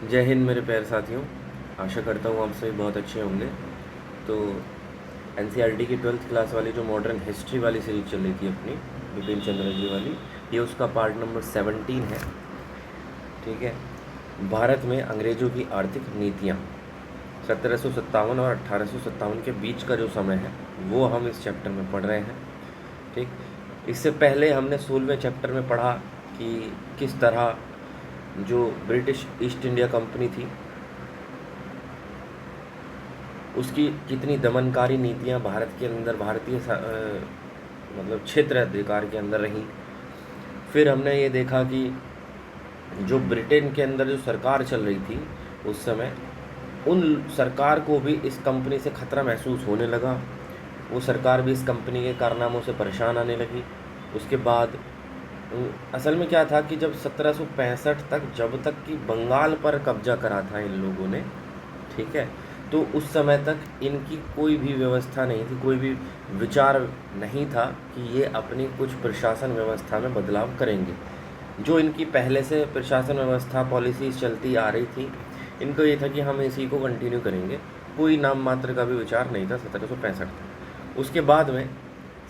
जय हिंद मेरे प्यारे साथियों। आशा करता हूँ आप सभी बहुत अच्छे होंगे। तो एनसीईआरटी की 12th क्लास वाली जो मॉडर्न हिस्ट्री वाली सीरीज चल रही थी अपनी, बिपिन चंद्र जी वाली, ये उसका पार्ट नंबर 17 है। ठीक है। भारत में अंग्रेज़ों की आर्थिक नीतियाँ 1757 और 1857 के बीच का जो समय है वो हम इस चैप्टर में पढ़ रहे हैं। ठीक। इससे पहले हमने 16वें चैप्टर में पढ़ा कि किस तरह जो ब्रिटिश ईस्ट इंडिया कंपनी थी उसकी कितनी दमनकारी नीतियां भारत के अंदर भारतीय मतलब क्षेत्र अधिकार के अंदर रहीं। फिर हमने ये देखा कि जो ब्रिटेन के अंदर जो सरकार चल रही थी उस समय, उन सरकार को भी इस कंपनी से ख़तरा महसूस होने लगा। वो सरकार भी इस कंपनी के कारनामों से परेशान आने लगी। उसके बाद असल में क्या था कि जब 1765 तक, जब तक कि बंगाल पर कब्जा करा था इन लोगों ने, ठीक है, तो उस समय तक इनकी कोई भी व्यवस्था नहीं थी, कोई भी विचार नहीं था कि ये अपनी कुछ प्रशासन व्यवस्था में बदलाव करेंगे। जो इनकी पहले से प्रशासन व्यवस्था पॉलिसीज़ चलती आ रही थी, इनको ये था कि हम इसी को कंटिन्यू करेंगे। कोई नाम मात्र का भी विचार नहीं था 1765 तक। उसके बाद में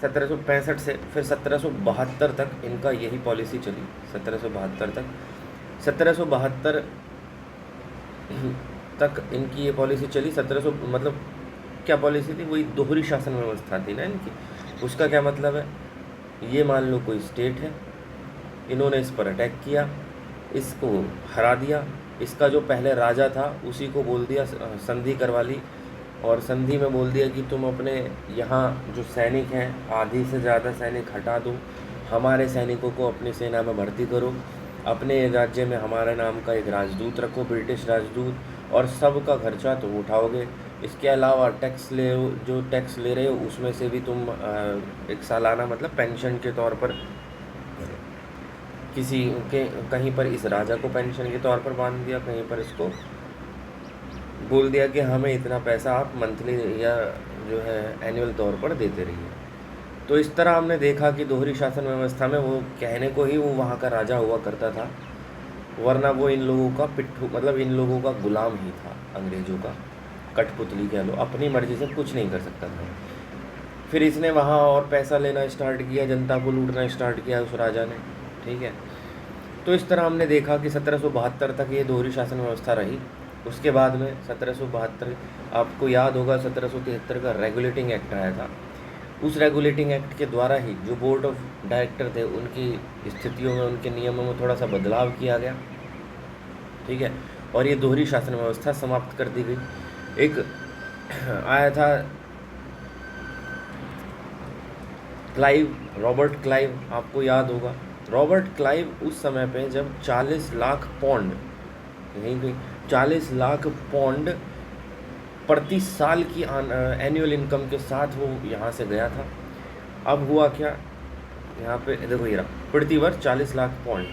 1765 से फिर 1772 तक इनका यही पॉलिसी चली। 1772 तक 1772 तक इनकी ये पॉलिसी चली। 1700 मतलब क्या पॉलिसी थी? वही दोहरी शासन व्यवस्था थी ना इनकी। उसका क्या मतलब है? ये मान लो कोई स्टेट है, इन्होंने इस पर अटैक किया, इसको हरा दिया, इसका जो पहले राजा था उसी को बोल दिया, संधि करवा ली, और संधि में बोल दिया कि तुम अपने यहाँ जो सैनिक हैं आधी से ज़्यादा सैनिक हटा दो, हमारे सैनिकों को अपनी सेना में भर्ती करो, अपने राज्य में हमारे नाम का एक राजदूत रखो, ब्रिटिश राजदूत, और सब का खर्चा तुम उठाओगे। इसके अलावा टैक्स जो टैक्स ले रहे हो उसमें से भी तुम एक सालाना मतलब पेंशन के तौर पर किसी के, कहीं पर इस राजा को पेंशन के तौर पर बांध दिया, कहीं पर इसको बोल दिया कि हमें इतना पैसा आप मंथली या जो है एनुअल तौर पर देते रहिए। तो इस तरह हमने देखा कि दोहरी शासन व्यवस्था में वो कहने को ही वो वहाँ का राजा हुआ करता था, वरना वो इन लोगों का पिट्ठू मतलब इन लोगों का गुलाम ही था, अंग्रेज़ों का कठपुतली कह लो, अपनी मर्ज़ी से कुछ नहीं कर सकता था। फिर इसने वहाँ और पैसा लेना स्टार्ट किया, जनता को लूटना स्टार्ट किया उस राजा ने। ठीक है। तो इस तरह हमने देखा कि 1772 तक ये दोहरी शासन व्यवस्था रही। उसके बाद में 1772, आपको याद होगा 1773 का रेगुलेटिंग एक्ट आया था। उस रेगुलेटिंग एक्ट के द्वारा ही जो बोर्ड ऑफ डायरेक्टर थे उनकी स्थितियों में, उनके नियमों में थोड़ा सा बदलाव किया गया। ठीक है। और ये दोहरी शासन व्यवस्था समाप्त कर दी गई। एक आया था क्लाइव, रॉबर्ट क्लाइव, आपको याद होगा। रॉबर्ट क्लाइव उस समय पे जब 40 लाख पौंड, यहीं पे 40 लाख पौंड प्रति साल की एनुअल इनकम के साथ वो यहाँ से गया था। अब हुआ क्या, यहाँ पे देखो ये रहा, प्रति वर्ष 40 लाख पौंड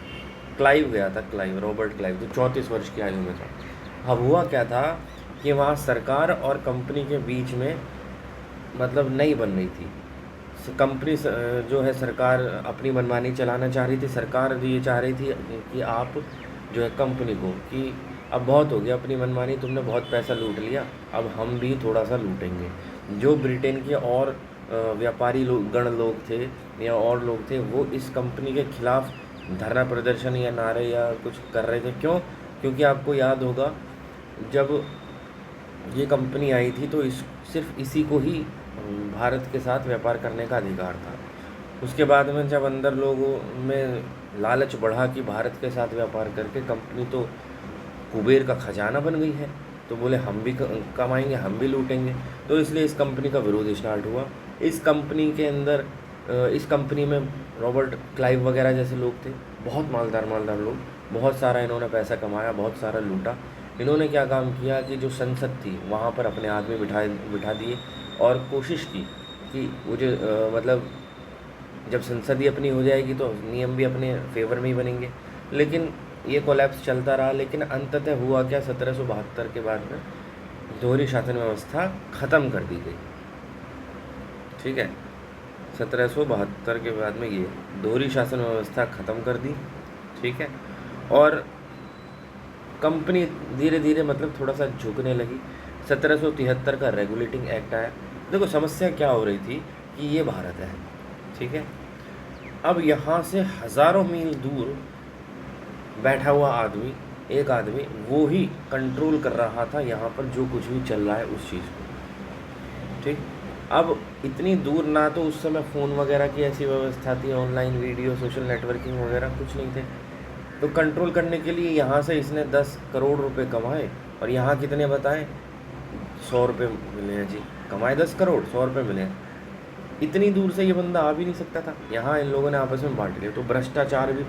क्लाइव गया था, क्लाइव, रॉबर्ट क्लाइव, जो 34 वर्ष की आयु में था। अब हुआ क्या था कि वहाँ सरकार और कंपनी के बीच में मतलब नहीं बन रही थी। कंपनी जो है सरकार अपनी मनमानी चलाना चाह रही थी। सरकार ये चाह रही थी कि आप जो है कंपनी को कि अब बहुत हो गया अपनी मनमानी, तुमने बहुत पैसा लूट लिया, अब हम भी थोड़ा सा लूटेंगे। जो ब्रिटेन के और व्यापारी गण लोग थे या और लोग थे, वो इस कंपनी के खिलाफ धरना प्रदर्शन या नारे या कुछ कर रहे थे। क्यों? क्योंकि आपको याद होगा जब ये कंपनी आई थी तो सिर्फ इसी को ही भारत के साथ व्यापार करने का अधिकार था। उसके बाद में जब अंदर लोगों में लालच बढ़ा कि भारत के साथ व्यापार करके कंपनी तो कुबेर का खजाना बन गई है, तो बोले हम भी कमाएंगे, हम भी लूटेंगे। तो इसलिए इस कंपनी का विरोध स्टार्ट हुआ। इस कंपनी के अंदर इस कंपनी में रॉबर्ट क्लाइव वगैरह जैसे लोग थे, बहुत मालदार मालदार लोग, बहुत सारा इन्होंने पैसा कमाया, बहुत सारा लूटा। इन्होंने क्या काम किया कि जो संसद थी वहाँ पर अपने आदमी बिठा दिए और कोशिश की कि वो जो मतलब जब संसद ही अपनी हो जाएगी तो नियम भी अपने फेवर में ही बनेंगे। लेकिन ये कोलैप्स चलता रहा। लेकिन अंततः हुआ क्या, 1772 के बाद में दोहरी शासन व्यवस्था ख़त्म कर दी गई। ठीक है। 1772 के बाद में ये दोहरी शासन व्यवस्था ख़त्म कर दी। ठीक है। और कंपनी धीरे धीरे मतलब थोड़ा सा झुकने लगी। 1773 का रेगुलेटिंग एक्ट आया। देखो समस्या क्या हो रही थी कि ये भारत है, ठीक है, अब यहाँ से हज़ारों मील दूर बैठा हुआ आदमी, एक आदमी वो ही कंट्रोल कर रहा था यहाँ पर जो कुछ भी चल रहा है उस चीज़ को, ठीक। अब इतनी दूर ना तो उस समय फ़ोन वगैरह की ऐसी व्यवस्था थी, ऑनलाइन वीडियो सोशल नेटवर्किंग वगैरह कुछ नहीं थे। तो कंट्रोल करने के लिए यहाँ से इसने 10 करोड़ रुपए कमाए और यहाँ कितने बताएं, 100 रुपये मिले हैं जी। कमाए 10 करोड़, 100 रुपये मिले हैं। इतनी दूर से ये बंदा आ भी नहीं सकता था, यहाँ इन लोगों ने आपस में बांट लिया। तो भ्रष्टाचार भी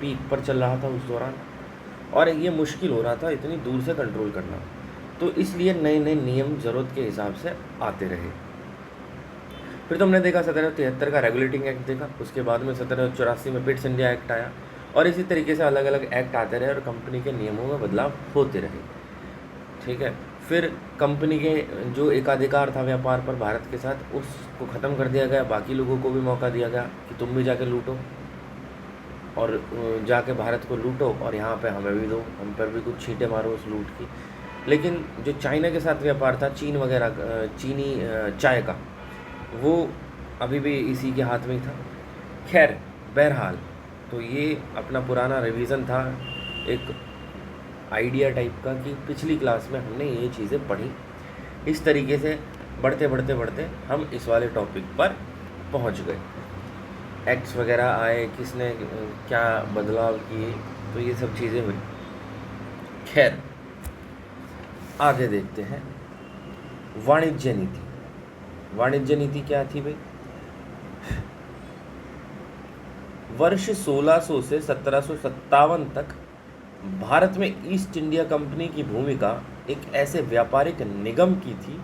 पीक पर चल रहा था उस दौरान और ये मुश्किल हो रहा था इतनी दूर से कंट्रोल करना। तो इसलिए नए नए नियम ज़रूरत के हिसाब से आते रहे। फिर तो हमने देखा 1773 का रेगुलेटिंग एक्ट देखा, उसके बाद में 1784 में पिट्स इंडिया एक्ट आया और इसी तरीके से अलग अलग एक्ट आते रहे और कंपनी के नियमों में बदलाव होते रहे, ठीक है। फिर कंपनी के जो एकाधिकार था व्यापार पर भारत के साथ, उसको ख़त्म कर दिया गया। बाकी लोगों को भी मौका दिया गया कि तुम भी जाके लूटो और जाके भारत को लूटो और यहाँ पे हमें भी दो, हम पर भी कुछ छींटे मारो उस लूट की। लेकिन जो चाइना के साथ व्यापार था, चीन वगैरह चीनी चाय का, वो अभी भी इसी के हाथ में ही था। खैर बहरहाल, तो ये अपना पुराना रिवीजन था, एक आइडिया टाइप का कि पिछली क्लास में हमने ये चीज़ें पढ़ी। इस तरीके से बढ़ते बढ़ते बढ़ते हम इस वाले टॉपिक पर पहुंच गए। एक्ट्स वगैरह आए, किसने क्या बदलाव किए, तो ये सब चीज़ें हुई। खैर आगे देखते हैं। वाणिज्य नीति। वाणिज्य नीति क्या थी भाई? वर्ष 1600 से 1757 तक भारत में ईस्ट इंडिया कंपनी की भूमिका एक ऐसे व्यापारिक निगम की थी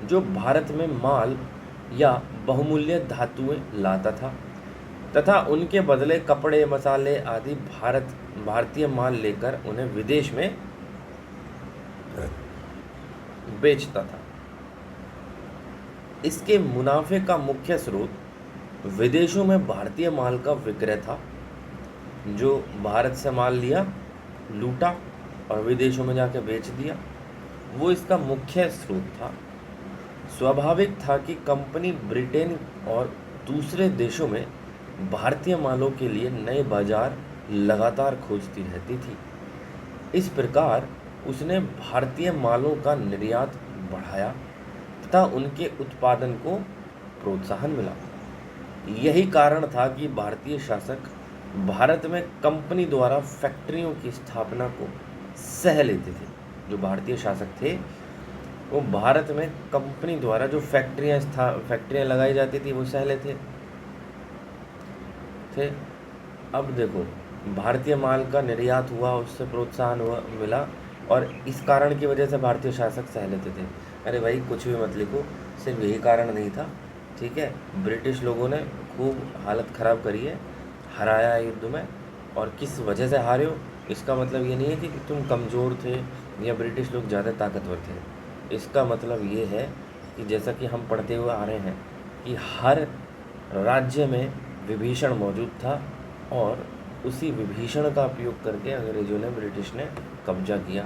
जो भारत में माल या बहुमूल्य धातुएं लाता था तथा उनके बदले कपड़े, मसाले आदि भारतीय माल लेकर उन्हें विदेश में बेचता था। इसके मुनाफे का मुख्य स्रोत विदेशों में भारतीय माल का विक्रय था। जो भारत से माल लिया, लूटा और विदेशों में जाके बेच दिया, वो इसका मुख्य स्रोत था। स्वाभाविक था कि कंपनी ब्रिटेन और दूसरे देशों में भारतीय मालों के लिए नए बाजार लगातार खोजती रहती थी। इस प्रकार उसने भारतीय मालों का निर्यात बढ़ाया तथा उनके उत्पादन को प्रोत्साहन मिला। यही कारण था कि भारतीय शासक भारत में कंपनी द्वारा फैक्ट्रियों की स्थापना को सह लेते थे। जो भारतीय शासक थे वो भारत में कंपनी द्वारा जो फैक्ट्रियां लगाई जाती थी वो सह लेते थे। अब देखो, भारतीय माल का निर्यात हुआ, उससे प्रोत्साहन हुआ मिला और इस कारण की वजह से भारतीय शासक सह लेते थे। अरे भाई कुछ भी मत लिखो, सिर्फ यही कारण नहीं था, ठीक है। ब्रिटिश लोगों ने खूब हालत ख़राब करी है, हराया युद्ध में। और किस वजह से हारे हो, इसका मतलब ये नहीं है कि तुम कमज़ोर थे या ब्रिटिश लोग ज़्यादा ताकतवर थे। इसका मतलब ये है कि जैसा कि हम पढ़ते हुए आ रहे हैं कि हर राज्य में विभीषण मौजूद था और उसी विभीषण का उपयोग करके अंग्रेज़ों ने, ब्रिटिश ने कब्जा किया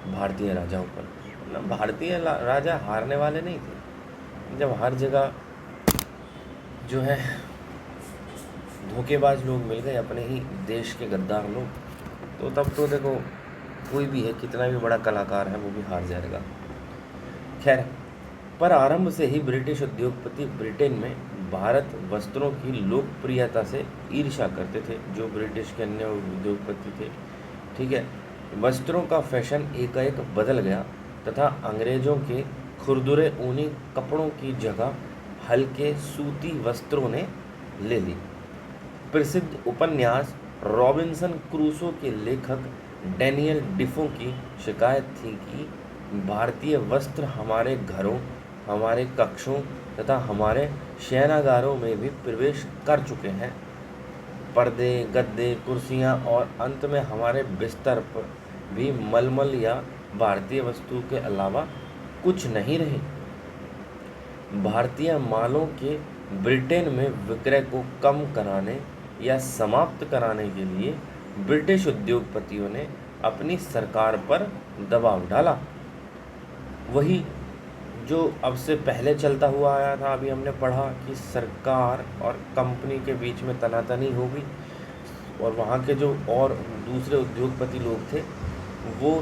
भारतीय राजाओं पर। ना, भारतीय राजा हारने वाले नहीं थे। जब हर जगह जो है धोखेबाज लोग मिल गए, अपने ही देश के गद्दार लोग, तो तब तो देखो कोई भी है, कितना भी बड़ा कलाकार है, वो भी हार जाएगा। खैर, पर आरंभ से ही ब्रिटिश उद्योगपति ब्रिटेन में भारत वस्त्रों की लोकप्रियता से ईर्ष्या करते थे। जो ब्रिटिश के अन्य उद्योगपति थे, ठीक है, वस्त्रों का फैशन एकाएक बदल गया तथा अंग्रेज़ों के खुरदुरे ऊनी कपड़ों की जगह हल्के सूती वस्त्रों ने ले ली। प्रसिद्ध उपन्यास रॉबिन्सन क्रूसो के लेखक डैनियल डिफो की शिकायत थी कि भारतीय वस्त्र हमारे घरों, हमारे कक्षों तथा हमारे शयनागारों में भी प्रवेश कर चुके हैं। पर्दे, गद्दे, कुर्सियां और अंत में हमारे बिस्तर पर भी मलमल या भारतीय वस्तु के अलावा कुछ नहीं रहे। भारतीय मालों के ब्रिटेन में विक्रय को कम कराने या समाप्त कराने के लिए ब्रिटिश उद्योगपतियों ने अपनी सरकार पर दबाव डाला। वही जो अब से पहले चलता हुआ आया था, अभी हमने पढ़ा कि सरकार और कंपनी के बीच में तनातनी हो गई, और वहाँ के जो और दूसरे उद्योगपति लोग थे वो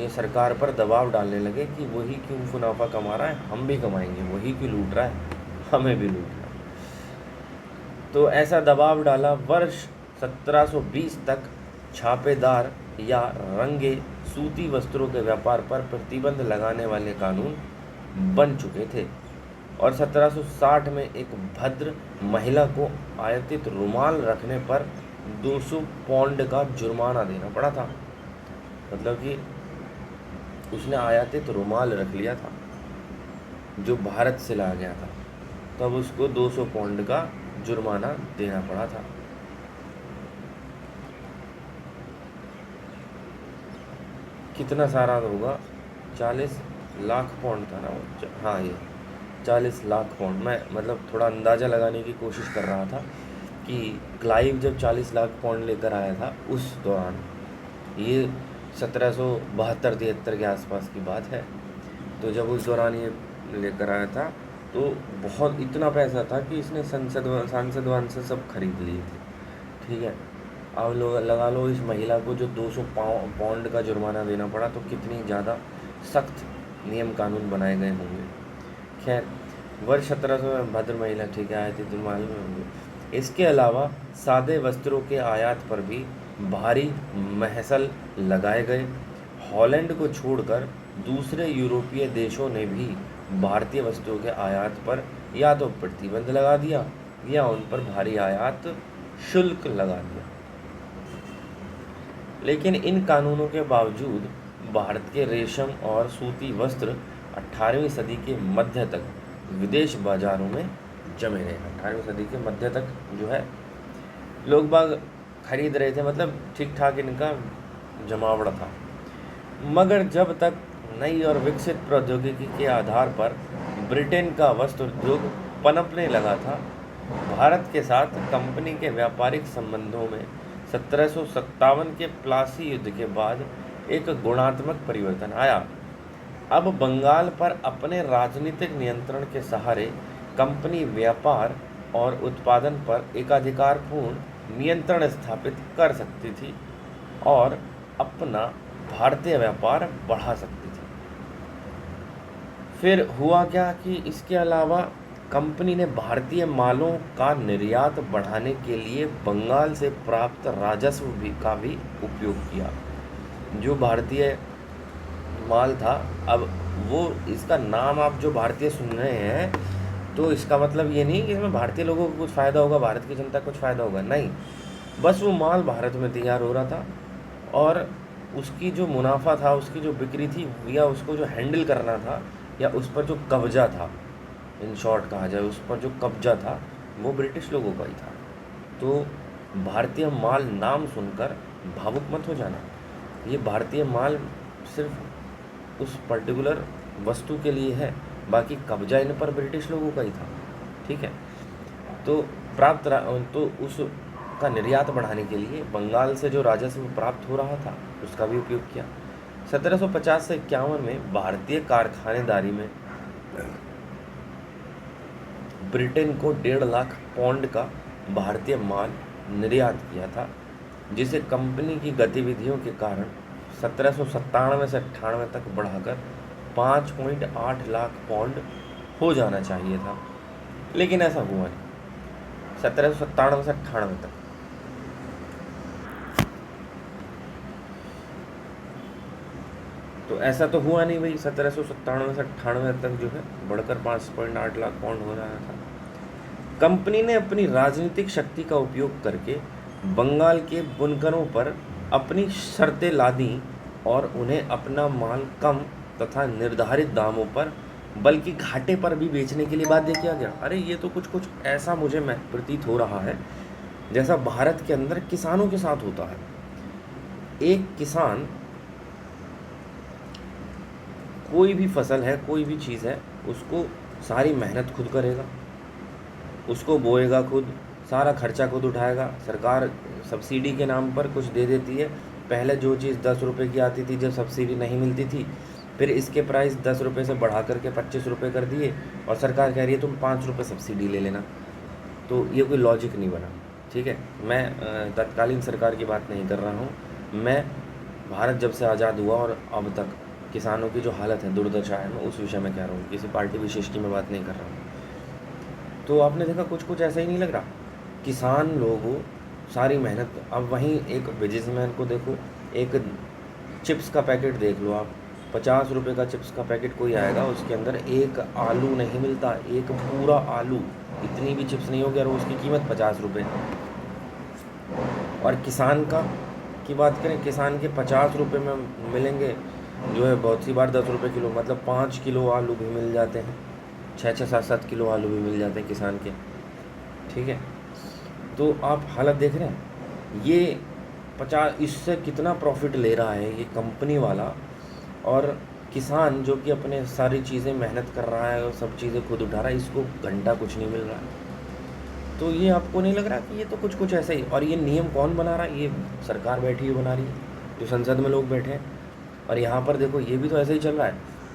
सरकार पर दबाव डालने लगे कि वही क्यों मुनाफा कमा रहा है, हम भी कमाएंगे, वही क्यों लूट रहा है, हमें भी लूट रहा है। तो ऐसा दबाव डाला। वर्ष 1720 तक छापेदार या रंगे सूती वस्त्रों के व्यापार पर प्रतिबंध लगाने वाले कानून बन चुके थे, और 1760 में एक भद्र महिला को आयातित रुमाल रखने पर 200 पौंड का जुर्माना देना पड़ा था। मतलब कि उसने आयातित रुमाल रख लिया था जो भारत से लाया गया था, तब उसको 200 पौंड का जुर्माना देना पड़ा था। कितना सारा होगा, 40 लाख पौंड था ना, हाँ ये 40 लाख पौंड। मैं मतलब थोड़ा अंदाज़ा लगाने की कोशिश कर रहा था कि क्लाइव जब 40 लाख पौंड लेकर आया था उस दौरान, ये 1772-73 के आसपास की बात है, तो जब उस दौरान ये लेकर आया था तो बहुत इतना पैसा था कि इसने सांसद वांसद सब खरीद लिए थे। ठीक है, अब लोग लगा लो इस महिला को जो 200 पौंड का जुर्माना देना पड़ा, तो कितनी ज़्यादा सख्त नियम कानून बनाए गए होंगे। खैर, वर्ष 1700 में भद्र महिला, ठीक है, आए थे, तुम मालूम होंगे। इसके अलावा सादे वस्त्रों के आयात पर भी भारी महसल लगाए गए। हॉलैंड को छोड़कर दूसरे यूरोपीय देशों ने भी भारतीय वस्तुओं के आयात पर या तो प्रतिबंध लगा दिया या उन पर भारी आयात शुल्क लगा दिया। लेकिन इन कानूनों के बावजूद भारत के रेशम और सूती वस्त्र 18वीं सदी के मध्य तक विदेश बाजारों में जमे रहे। 18वीं सदी के मध्य तक जो है लोग बाग खरीद रहे थे, मतलब ठीक ठाक इनका जमावड़ा था। मगर जब तक नई और विकसित प्रौद्योगिकी के आधार पर ब्रिटेन का वस्त्र उद्योग पनपने लगा था, भारत के साथ कंपनी के व्यापारिक संबंधों में 1757 के प्लासी युद्ध के बाद एक गुणात्मक परिवर्तन आया। अब बंगाल पर अपने राजनीतिक नियंत्रण के सहारे कंपनी व्यापार और उत्पादन पर एकाधिकारपूर्ण नियंत्रण स्थापित कर सकती थी और अपना भारतीय व्यापार बढ़ा सकती थी। फिर हुआ क्या कि इसके अलावा कंपनी ने भारतीय मालों का निर्यात बढ़ाने के लिए बंगाल से प्राप्त राजस्व का भी उपयोग किया। जो भारतीय माल था, अब वो इसका नाम आप जो भारतीय सुन रहे हैं, तो इसका मतलब ये नहीं कि इसमें भारतीय लोगों को कुछ फ़ायदा होगा, भारत की जनता को कुछ फ़ायदा होगा, नहीं। बस वो माल भारत में तैयार हो रहा था और उसकी जो मुनाफा था, उसकी जो बिक्री थी, या उसको जो हैंडल करना था, या उस पर जो कब्जा था, इन शॉर्ट कहा जाए, उस पर जो कब्जा था वो ब्रिटिश लोगों का ही था। तो भारतीय माल नाम सुनकर भावुक मत हो जाना, ये भारतीय माल सिर्फ उस पर्टिकुलर वस्तु के लिए है, बाकी कब्जा इन पर ब्रिटिश लोगों का ही था। ठीक है, तो तो उसका निर्यात बढ़ाने के लिए बंगाल से जो राजस्व प्राप्त हो रहा था उसका भी उपयोग किया। 1750 से 51 में भारतीय कारखानेदारी में ब्रिटेन को 1.5 लाख पौंड का भारतीय माल निर्यात किया था, जिसे कंपनी की गतिविधियों के कारण 1797 से 98 तक बढ़ाकर 5.8 लाख पौंड हो जाना चाहिए था, लेकिन ऐसा हुआ नहीं। 1797 से 98 तक तो ऐसा तो हुआ नहीं भाई। 1797 से 98 तक जो है बढ़कर 5.8 लाख पौंड हो रहा था। कंपनी ने अपनी राजनीतिक शक्ति का उपयोग करके बंगाल के बुनकरों पर अपनी शर्तें लादी और उन्हें अपना माल कम तथा निर्धारित दामों पर, बल्कि घाटे पर भी बेचने के लिए बाध्य किया गया। अरे ये तो कुछ ऐसा मुझे प्रतीत हो रहा है जैसा भारत के अंदर किसानों के साथ होता है। एक किसान कोई भी फसल है, कोई भी चीज़ है, उसको सारी मेहनत खुद करेगा, उसको बोएगा खुद, सारा खर्चा खुद उठाएगा। सरकार सब्सिडी के नाम पर कुछ दे देती है, पहले जो चीज़ 10 रुपये की आती थी जब सब्सिडी नहीं मिलती थी, फिर इसके प्राइस 10 रुपये से बढ़ा करके 25 रुपये कर दिए और सरकार कह रही है तुम 5 रुपये सब्सिडी ले लेना। तो ये कोई लॉजिक नहीं बना। ठीक है, मैं तत्कालीन सरकार की बात नहीं कर रहा हूँ, मैं भारत जब से आज़ाद हुआ और अब तक किसानों की जो हालत है, दुर्दशा है, मैं उस विषय में कह रहा हूँ, किसी पार्टी विशेष की मैं बात नहीं कर रहा हूँ। तो आपने देखा कुछ कुछ ऐसा ही नहीं लग रहा, किसान लोगों सारी मेहनत। अब वहीं एक बिजनेसमैन को देखो, एक चिप्स का पैकेट देख लो आप, 50 रुपये का चिप्स का पैकेट कोई आएगा, उसके अंदर एक आलू नहीं मिलता, एक पूरा आलू, इतनी भी चिप्स नहीं होगी और उसकी कीमत 50 रुपये। और किसान की बात करें, किसान के 50 रुपये में मिलेंगे जो है बहुत सी बार 10 रुपये किलो, मतलब 5 किलो आलू भी मिल जाते हैं, 6-6, 7-7 किलो आलू भी मिल जाते हैं किसान के। ठीक है, तो आप हालत देख रहे हैं, ये 50, इससे कितना प्रॉफिट ले रहा है ये कंपनी वाला, और किसान जो कि अपने सारी चीज़ें मेहनत कर रहा है और सब चीज़ें खुद उठा रहा है, इसको घंटा कुछ नहीं मिल रहा है। तो ये आपको नहीं लग रहा कि ये तो कुछ कुछ ऐसा ही, और ये नियम कौन बना रहा है? ये सरकार बैठी हुई बना रही है, जो संसद में लोग बैठे हैं। और यहाँ पर देखो ये भी तो ऐसा ही चल रहा है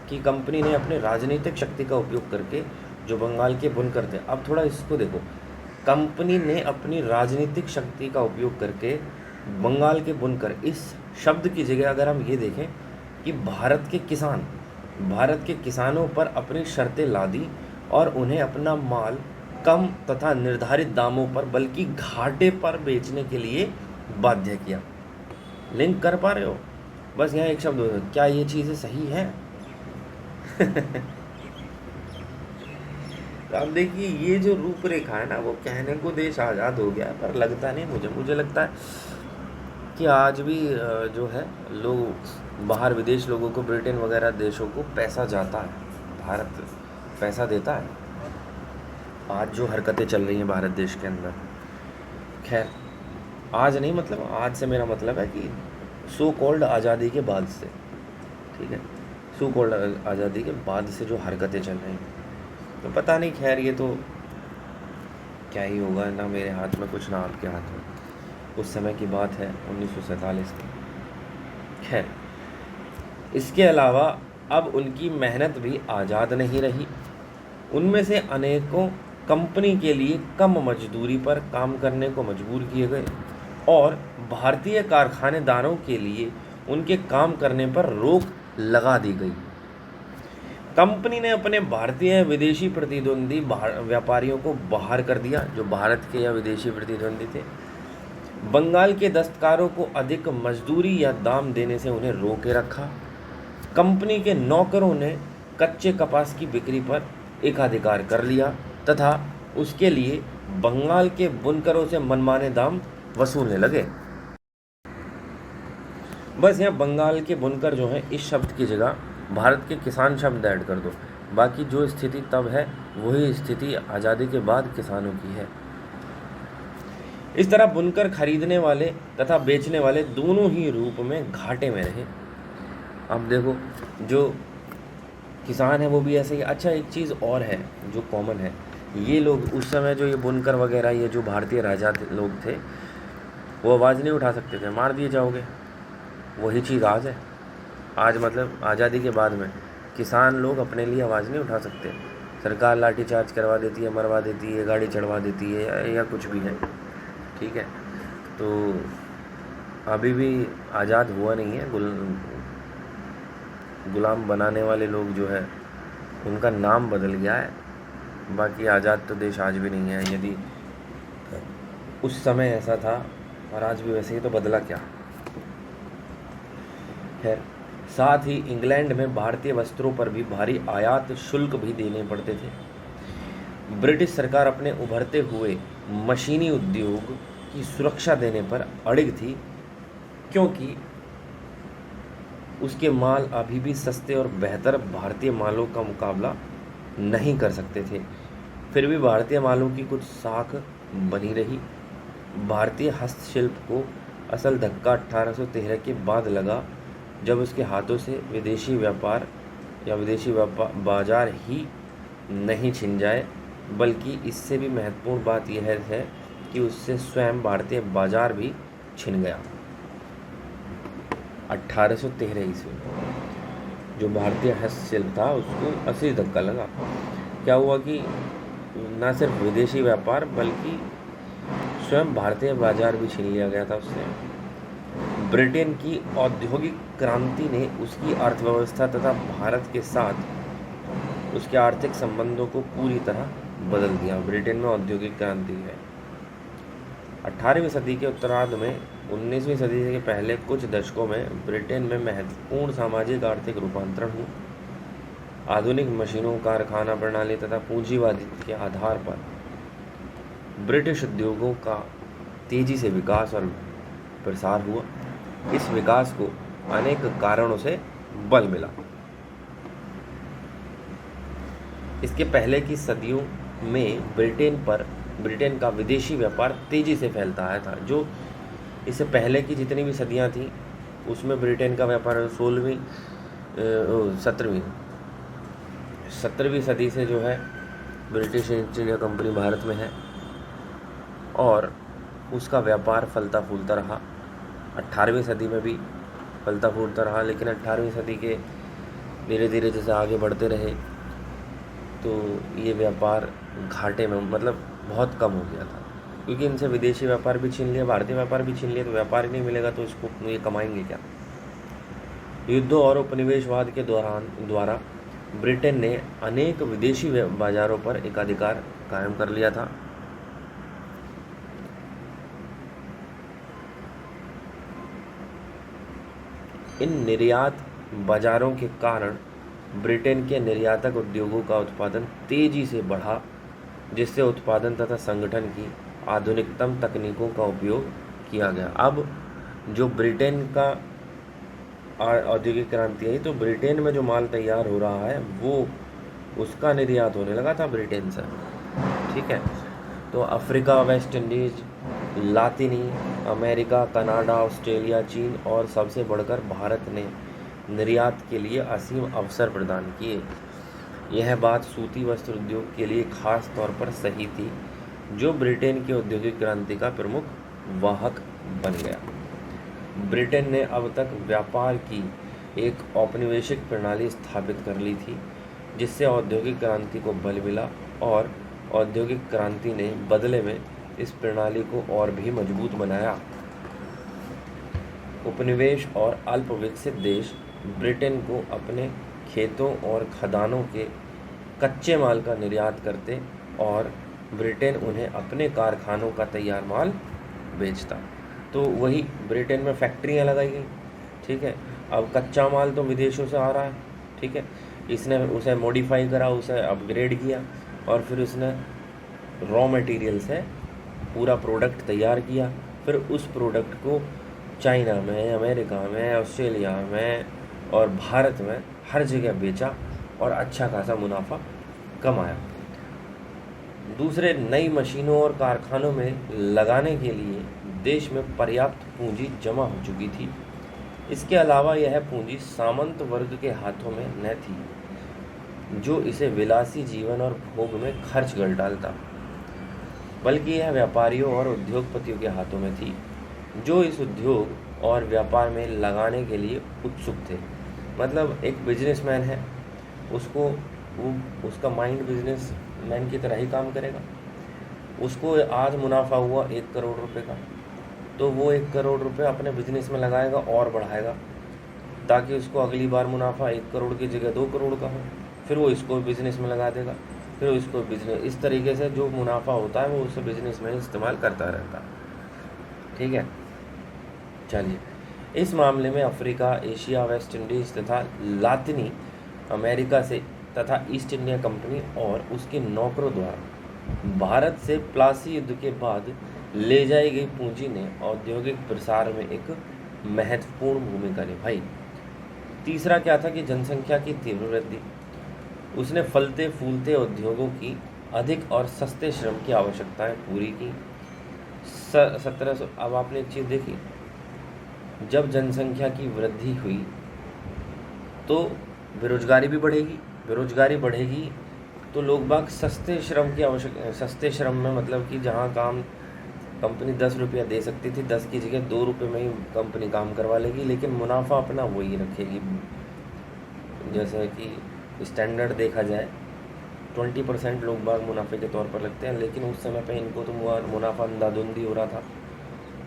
कि कंपनी ने अपने राजनीतिक शक्ति का उपयोग करके, जो बंगाल के बुनकर थे, अब थोड़ा इसको देखो, कंपनी ने अपनी राजनीतिक शक्ति का उपयोग करके बंगाल के बुनकर, इस शब्द की जगह अगर हम ये देखें कि भारत के किसानों पर अपनी शर्तें लादी और उन्हें अपना माल कम तथा निर्धारित दामों पर बल्कि घाटे पर बेचने के लिए बाध्य किया। लिंक कर पा रहे हो? बस यहाँ एक शब्द हो, क्या ये चीज़ें सही हैं? तो आप देखिए ये जो रूपरेखा है ना, वो कहने को देश आज़ाद हो गया, पर लगता नहीं मुझे लगता है कि आज भी जो है लोग बाहर, विदेश लोगों को, ब्रिटेन वगैरह देशों को पैसा जाता है, भारत पैसा देता है। आज जो हरकतें चल रही हैं भारत देश के अंदर, खैर आज नहीं, मतलब आज से मेरा मतलब है कि सो कॉल्ड आज़ादी के बाद से, ठीक है, सो कॉल्ड आज़ादी के बाद से जो हरकतें चल रही हैं, तो पता नहीं, खैर ये तो क्या ही होगा, ना मेरे हाथ में कुछ ना आपके हाथ में। उस समय की बात है 1947 की। खैर, इसके अलावा अब उनकी मेहनत भी आज़ाद नहीं रही। उनमें से अनेकों कंपनी के लिए कम मजदूरी पर काम करने को मजबूर किए गए और भारतीय कारखानेदारों के लिए उनके काम करने पर रोक लगा दी गई। कंपनी ने अपने भारतीय या विदेशी प्रतिद्वंदी व्यापारियों को बाहर कर दिया, जो भारत के या विदेशी प्रतिद्वंदी थे। बंगाल के दस्तकारों को अधिक मजदूरी या दाम देने से उन्हें रोके रखा। कंपनी के नौकरों ने कच्चे कपास की बिक्री पर एकाधिकार कर लिया तथा उसके लिए बंगाल के बुनकरों से मनमाने दाम वसूलने लगे। बस यहाँ बंगाल के बुनकर जो है, इस शब्द की जगह भारत के किसान शब्द ऐड कर दो, बाकी जो स्थिति तब है वही स्थिति आज़ादी के बाद किसानों की है। इस तरह बुनकर खरीदने वाले तथा बेचने वाले दोनों ही रूप में घाटे में रहे। अब देखो जो किसान है वो भी ऐसे ही। अच्छा, एक चीज़ और है जो कॉमन है, ये लोग उस समय जो ये बुनकर वगैरह, ये जो भारतीय राजा लोग थे, वो आवाज़ नहीं उठा सकते थे, मार दिए जाओगे। वही चीज़ आज है। आज मतलब आज़ादी के बाद में किसान लोग अपने लिए आवाज़ नहीं उठा सकते, सरकार लाठीचार्ज करवा देती है, मरवा देती है, गाड़ी चढ़वा देती है या कुछ भी है। ठीक है, तो अभी भी आज़ाद हुआ नहीं है। गुलाम बनाने वाले लोग जो है उनका नाम बदल गया है, बाकी आज़ाद तो देश आज भी नहीं है। यदि उस समय ऐसा था और आज भी वैसे ही, तो बदला क्या? खैर, साथ ही इंग्लैंड में भारतीय वस्त्रों पर भी भारी आयात शुल्क भी देने पड़ते थे। ब्रिटिश सरकार अपने उभरते हुए मशीनी उद्योग की सुरक्षा देने पर अड़िग थी, क्योंकि उसके माल अभी भी सस्ते और बेहतर भारतीय मालों का मुकाबला नहीं कर सकते थे। फिर भी भारतीय मालों की कुछ साख बनी रही। भारतीय हस्तशिल्प को असल धक्का 1813 के बाद लगा, जब उसके हाथों से विदेशी बाजार ही नहीं छिन जाए, बल्कि इससे भी महत्वपूर्ण बात यह है कि उससे स्वयं भारतीय बाजार भी छिन गया। 1813 ईस्वी जो भारतीय हस्तशिल्प था उसको असली धक्का लगा। क्या हुआ कि न सिर्फ विदेशी व्यापार बल्कि स्वयं भारतीय बाजार भी छीन लिया गया था उससे। ब्रिटेन की औद्योगिक क्रांति ने उसकी अर्थव्यवस्था तथा भारत के साथ उसके आर्थिक संबंधों को पूरी तरह बदल दिया। ब्रिटेन में औद्योगिक क्रांति है। 18वीं सदी के उत्तरार्ध में 19वीं सदी के पहले कुछ दशकों में ब्रिटेन में महत्वपूर्ण सामाजिक आर्थिक रूपांतरण हुआ। आधुनिक मशीनों, कारखाना प्रणाली तथा पूंजीवादी के आधार पर ब्रिटिश उद्योगों का तेजी से विकास और प्रसार हुआ। इस विकास को अनेक कारणों से बल मिला। इसके पहले की सदियों में ब्रिटेन का विदेशी व्यापार तेजी से फैलता आया था। जो इससे पहले की जितनी भी सदियां थी उसमें ब्रिटेन का व्यापार 17वीं सदी से जो है British east India company Bharat में है और उसका व्यापार फलता फूलता रहा। 18वीं सदी में भी फलता फूलता रहा, लेकिन 18वीं सदी के धीरे धीरे जैसे आगे बढ़ते रहे तो ये व्यापार घाटे में मतलब बहुत कम हो गया था, क्योंकि इनसे विदेशी व्यापार भी छीन लिया, भारतीय व्यापार भी छीन लिया, तो व्यापार ही नहीं मिलेगा तो इसको ये कमाएंगे क्या। युद्धों और उपनिवेशवाद के द्वारा ब्रिटेन ने अनेक विदेशी बाजारों पर एकाधिकार कायम कर लिया था। इन निर्यात बाजारों के कारण ब्रिटेन के निर्यातक उद्योगों का उत्पादन तेजी से बढ़ा, जिससे उत्पादन तथा संगठन की आधुनिकतम तकनीकों का उपयोग किया गया। अब जो ब्रिटेन का औद्योगिक क्रांति आई तो ब्रिटेन में जो माल तैयार हो रहा है वो उसका निर्यात होने लगा था ब्रिटेन से। ठीक है, तो अफ्रीका, वेस्ट इंडीज, लातिनी अमेरिका, कनाडा, ऑस्ट्रेलिया, चीन और सबसे बढ़कर भारत ने निर्यात के लिए असीम अवसर प्रदान किए। यह बात सूती वस्त्र उद्योग के लिए खास तौर पर सही थी, जो ब्रिटेन की औद्योगिक क्रांति का प्रमुख वाहक बन गया। ब्रिटेन ने अब तक व्यापार की एक औपनिवेशिक प्रणाली स्थापित कर ली थी, जिससे औद्योगिक क्रांति को बल मिला और औद्योगिक क्रांति ने बदले में इस प्रणाली को और भी मजबूत बनाया। उपनिवेश और अल्प विकसित देश ब्रिटेन को अपने खेतों और खदानों के कच्चे माल का निर्यात करते और ब्रिटेन उन्हें अपने कारखानों का तैयार माल बेचता। तो वही ब्रिटेन में फैक्ट्रियाँ लगाई गई। ठीक है, अब कच्चा माल तो विदेशों से आ रहा है। ठीक है, इसने उसे मॉडिफाई करा, उसे अपग्रेड किया और फिर उसने रॉ मटेरियल से पूरा प्रोडक्ट तैयार किया। फिर उस प्रोडक्ट को चाइना में, अमेरिका में, ऑस्ट्रेलिया में और भारत में हर जगह बेचा और अच्छा खासा मुनाफा कमाया। दूसरे, नई मशीनों और कारखानों में लगाने के लिए देश में पर्याप्त पूंजी जमा हो चुकी थी। इसके अलावा यह पूंजी सामंत वर्ग के हाथों में न थी, जो इसे विलासी जीवन और भोग में खर्च कर डालता, बल्कि यह व्यापारियों और उद्योगपतियों के हाथों में थी, जो इस उद्योग और व्यापार में लगाने के लिए उत्सुक थे। मतलब एक बिजनेसमैन है, उसका माइंड बिजनेसमैन की तरह ही काम करेगा। उसको आज मुनाफा हुआ 1 करोड़ रुपए का, तो वो 1 करोड़ रुपए अपने बिजनेस में लगाएगा और बढ़ाएगा, ताकि उसको अगली बार मुनाफा 1 करोड़ की जगह 2 करोड़ का हो। फिर वो इसको बिजनेस में लगा देगा, फिर इसको बिजनेस, इस तरीके से जो मुनाफा होता है वो उसे बिजनेस में इस्तेमाल करता रहता है। ठीक है, चलिए, इस मामले में अफ्रीका, एशिया, वेस्ट इंडीज तथा लातिनी अमेरिका से तथा ईस्ट इंडिया कंपनी और उसके नौकरों द्वारा भारत से प्लासी युद्ध के बाद ले जाई गई पूंजी ने औद्योगिक प्रसार में एक महत्वपूर्ण भूमिका निभाई। तीसरा क्या था कि जनसंख्या की तीव्र वृद्धि। उसने फलते फूलते उद्योगों की अधिक और सस्ते श्रम की आवश्यकताएं पूरी की। 1700, अब आपने एक चीज़ देखी, जब जनसंख्या की वृद्धि हुई तो बेरोजगारी भी बढ़ेगी। बेरोजगारी बढ़ेगी तो लोग बाग सस्ते श्रम में, मतलब कि जहाँ काम कंपनी 10 रुपया दे सकती थी, 10 की जगह 2 रुपये में ही कंपनी काम करवा लेगी, लेकिन मुनाफा अपना वही रखेगी। जैसे कि स्टैंडर्ड देखा जाए 20% लोग बाग मुनाफे के तौर पर लगते हैं, लेकिन उस समय पे इनको तो मुनाफा अंधाधुंधी हो रहा था।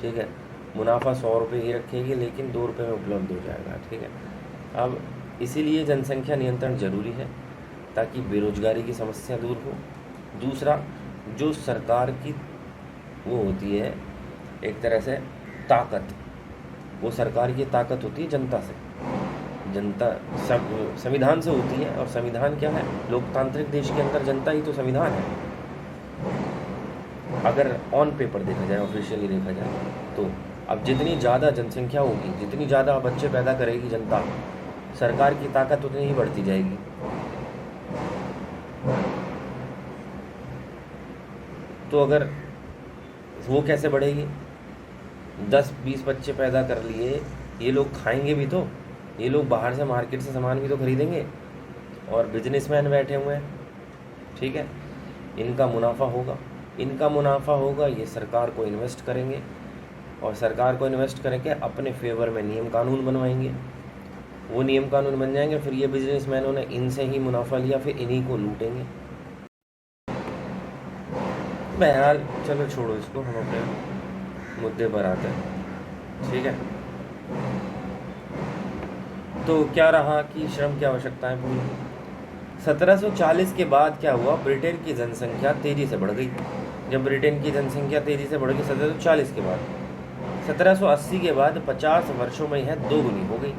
ठीक है, मुनाफा 100 रुपये ही रखेगी, लेकिन 2 रुपये में उपलब्ध हो जाएगा। ठीक है, अब इसीलिए जनसंख्या नियंत्रण जरूरी है ताकि बेरोजगारी की समस्या दूर हो। दूसरा, जो सरकार की वो होती है एक तरह से ताकत, वो सरकार की ताकत होती है जनता से, जनता सब संविधान से होती है। और संविधान क्या है? लोकतांत्रिक देश के अंदर जनता ही तो संविधान है। अगर ऑन पेपर देखा जाए, ऑफिशियली देखा जाए तो अब जितनी ज़्यादा जनसंख्या होगी, जितनी ज़्यादा बच्चे पैदा करेगी जनता, सरकार की ताकत उतनी ही बढ़ती जाएगी। तो अगर वो कैसे बढ़ेगी? 10-20 बच्चे पैदा कर लिए, ये लोग खाएंगे भी तो, ये लोग बाहर से मार्केट से सामान भी तो खरीदेंगे, और बिजनेसमैन बैठे हुए हैं। ठीक है, इनका मुनाफा होगा, इनका मुनाफा होगा, ये सरकार को इन्वेस्ट करेंगे, और सरकार को इन्वेस्ट करके अपने फेवर में नियम कानून बनवाएंगे। वो नियम कानून बन जाएंगे, फिर ये बिजनेसमैनों ने इनसे ही मुनाफा लिया, फिर इन्हीं को लूटेंगे। बहरहाल चलो छोड़ो इसको, हम अपने मुद्दे पर आते हैं। ठीक है, तो क्या रहा कि श्रम की आवश्यकताएं पूरी हुई। 1740 के बाद क्या हुआ? ब्रिटेन की जनसंख्या तेज़ी से बढ़ गई। जब ब्रिटेन की जनसंख्या तेज़ी से बढ़ गई 1740 के बाद, 1780 के बाद 50 वर्षों में यह दोगुनी हो गई।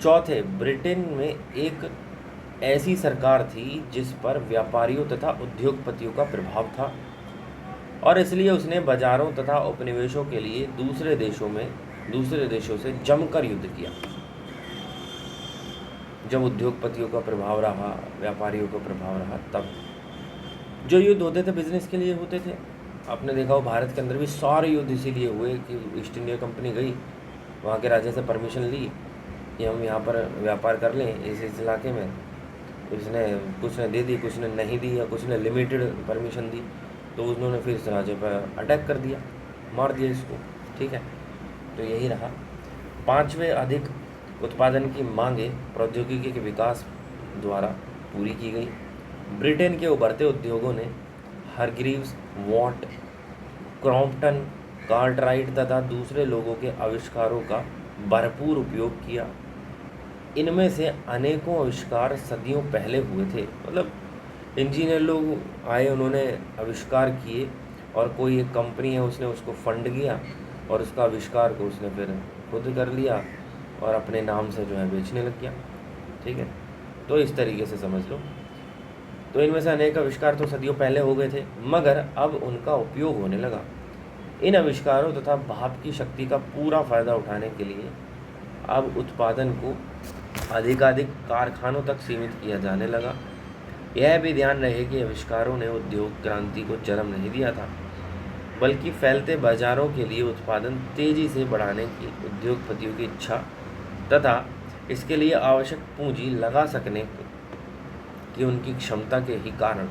चौथे, ब्रिटेन में एक ऐसी सरकार थी जिस पर व्यापारियों तथा उद्योगपतियों का प्रभाव था, और इसलिए उसने बाजारों तथा उपनिवेशों के लिए दूसरे देशों से जमकर युद्ध किया। जब उद्योगपतियों का प्रभाव रहा, व्यापारियों का प्रभाव रहा, तब जो युद्ध होते थे बिजनेस के लिए होते थे। आपने देखा हो भारत के अंदर भी सारे युद्ध इसीलिए हुए कि ईस्ट इंडिया कंपनी गई, वहाँ के राजा से परमिशन ली कि हम यहाँ पर व्यापार कर लें इस इलाके में। उसने कुछ ने दे दी, कुछ ने नहीं दी, या कुछ ने लिमिटेड परमिशन दी, तो उन्होंने फिर इस राजा पर अटैक कर दिया, मार दिया इसको। ठीक है, तो यही रहा। पाँचवें, अधिक उत्पादन की मांगे प्रौद्योगिकी के विकास द्वारा पूरी की गई। ब्रिटेन के उभरते उद्योगों ने हारग्रीव्स, वॉट, क्रॉम्पटन, कार्टराइट तथा दूसरे लोगों के आविष्कारों का भरपूर उपयोग किया। इनमें से अनेकों आविष्कार सदियों पहले हुए थे। मतलब इंजीनियर लोग आए, उन्होंने आविष्कार किए, और कोई एक कंपनी है उसने उसको फंड किया, और उसका आविष्कार को उसने फिर खुद कर लिया और अपने नाम से जो है बेचने लग गया। ठीक है, तो इस तरीके से समझ लो। तो इनमें से अनेक आविष्कार तो सदियों पहले हो गए थे, मगर अब उनका उपयोग होने लगा। इन आविष्कारों तथा भाप की शक्ति का पूरा फायदा उठाने के लिए अब उत्पादन को अधिकाधिक कारखानों तक सीमित किया जाने लगा। यह भी ध्यान रहे कि आविष्कारों ने उद्योग क्रांति को जन्म नहीं दिया था, बल्कि फैलते बाजारों के लिए उत्पादन तेजी से बढ़ाने की उद्योगपतियों की इच्छा तथा इसके लिए आवश्यक पूंजी लगा सकने की उनकी क्षमता के ही कारण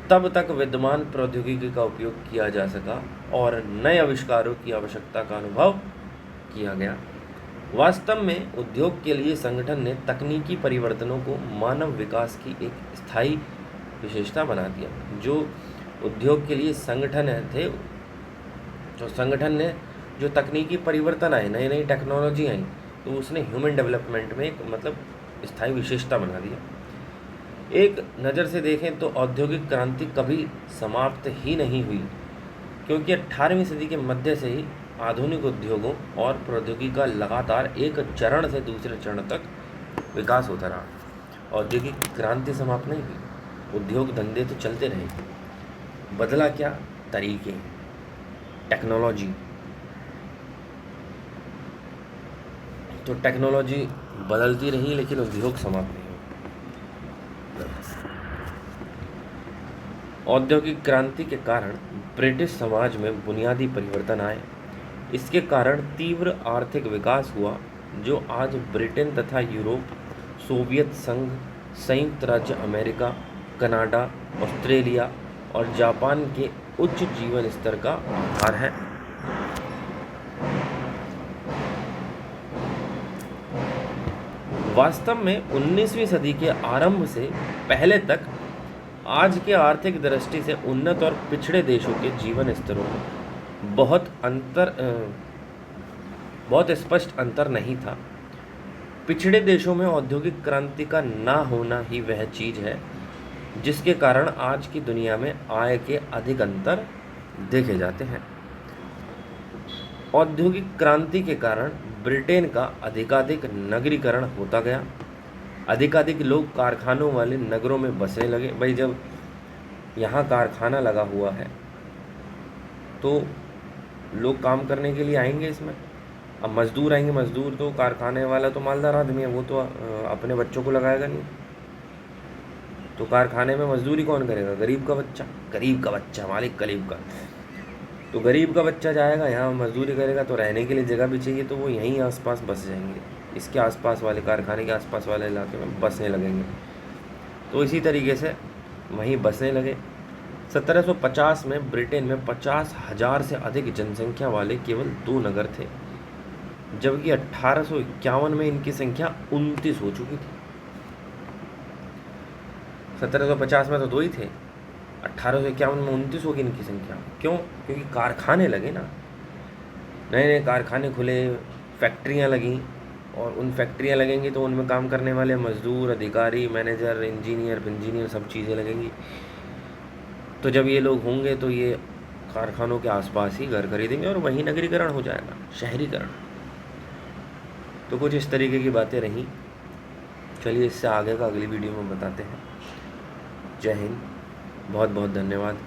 तब तक विद्यमान प्रौद्योगिकी का उपयोग किया जा सका और नए आविष्कारों की आवश्यकता का अनुभव किया गया। वास्तव में उद्योग के लिए संगठन ने तकनीकी परिवर्तनों को मानव विकास की एक स्थायी विशेषता बना दिया। जो उद्योग के लिए संगठन थे, जो संगठन ने जो तकनीकी परिवर्तन आए, नई नई टेक्नोलॉजी आई, तो उसने ह्यूमन डेवलपमेंट में एक मतलब स्थायी विशेषता बना दिया। एक नज़र से देखें तो औद्योगिक क्रांति कभी समाप्त ही नहीं हुई, क्योंकि 18वीं सदी के मध्य से ही आधुनिक उद्योगों और प्रौद्योगिकी का लगातार एक चरण से दूसरे चरण तक विकास होता रहा। औद्योगिक क्रांति समाप्त नहीं हुई, उद्योग धंधे तो चलते रहे। बदला क्या? तरीके, टेक्नोलॉजी। तो टेक्नोलॉजी बदलती रही, लेकिन उद्योग समाप्त नहीं हुए। औद्योगिक क्रांति के कारण ब्रिटिश समाज में बुनियादी परिवर्तन आए। इसके कारण तीव्र आर्थिक विकास हुआ, जो आज ब्रिटेन तथा यूरोप, सोवियत संघ, संयुक्त राज्य अमेरिका, कनाडा, ऑस्ट्रेलिया और जापान के उच्च जीवन स्तर का आधार है। वास्तव में 19वीं सदी के आरंभ से पहले तक आज के आर्थिक दृष्टि से उन्नत और पिछड़े देशों के जीवन स्तरों में बहुत स्पष्ट अंतर नहीं था। पिछड़े देशों में औद्योगिक क्रांति का ना होना ही वह चीज़ है जिसके कारण आज की दुनिया में आय के अधिक अंतर देखे जाते हैं। औद्योगिक क्रांति के कारण ब्रिटेन का अधिकाधिक नगरीकरण होता गया। अधिकाधिक लोग कारखानों वाले नगरों में बसने लगे। भाई जब यहाँ कारखाना लगा हुआ है तो लोग काम करने के लिए आएंगे इसमें। अब मज़दूर आएंगे, मज़दूर तो कारखाने वाला तो मालदार आदमी है, वो तो अपने बच्चों को लगाएगा नहीं। तो कारखाने में मजदूरी कौन करेगा? गरीब का बच्चा मालिक करीब का। तो गरीब का बच्चा जाएगा यहाँ मजदूरी करेगा, तो रहने के लिए जगह भी चाहिए, तो वो यहीं आसपास बस जाएंगे, इसके आसपास वाले कारखाने के आसपास वाले इलाके में बसने लगेंगे। तो इसी तरीके से वहीं बसने लगे। 1750 में ब्रिटेन में 50,000 से अधिक जनसंख्या वाले केवल 2 नगर थे, जबकि 1851 में इनकी संख्या 29 हो चुकी थी। 1750 में तो 2 ही थे, 1851 में 29 होगी इनकी संख्या। क्यों? क्योंकि कारखाने लगे ना, नए नए कारखाने खुले, फैक्ट्रियाँ लगीं, और उन फैक्ट्रियाँ लगेंगी तो उनमें काम करने वाले मज़दूर, अधिकारी, मैनेजर, इंजीनियर सब चीज़ें लगेंगी। तो जब ये लोग होंगे तो ये कारखानों के आसपास ही घर खरीदेंगे और वहीं नगरीकरण हो जाएगा, शहरीकरण। तो कुछ इस तरीके की बातें रहीं। चलिए इससे आगे का अगली वीडियो में बताते हैं। जय हिंद, बहुत बहुत धन्यवाद।